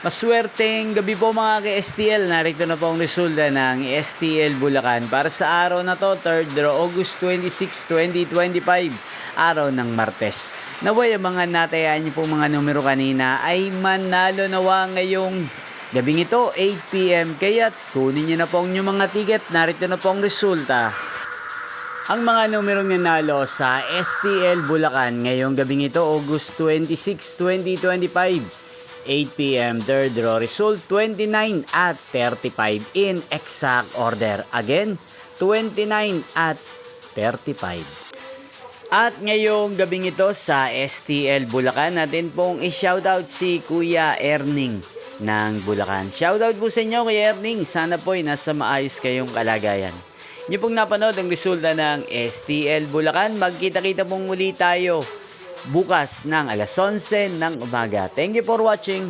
Maswerteng gabi po mga ka-STL. Narito na po ang resulta ng STL Bulacan para sa araw na to, 3rd August 26, 2025, araw ng Martes. Naway ang mga natayaan niyo pong mga numero kanina ay manalo nawa ngayong gabing ito, 8 PM. Kaya kunin niyo na po ang inyong mga ticket. Narito na po ang resulta. Ang mga numerong nanalo sa STL Bulacan ngayong gabing ito, August 26, 2025. 8 PM, third draw result 29 at 35 in exact order. Again, 29 at 35. At ngayong gabing ito sa STL Bulacan, natin pong i-shoutout si Kuya Erning ng Bulacan. Shoutout po sa inyo Kuya Erning, sana po'y nasa maayos kayong kalagayan. Niyo pong napanood ang resulta ng STL Bulacan. Magkita-kita pong muli tayo bukas ng alas 11 ng umaga. Thank you for watching.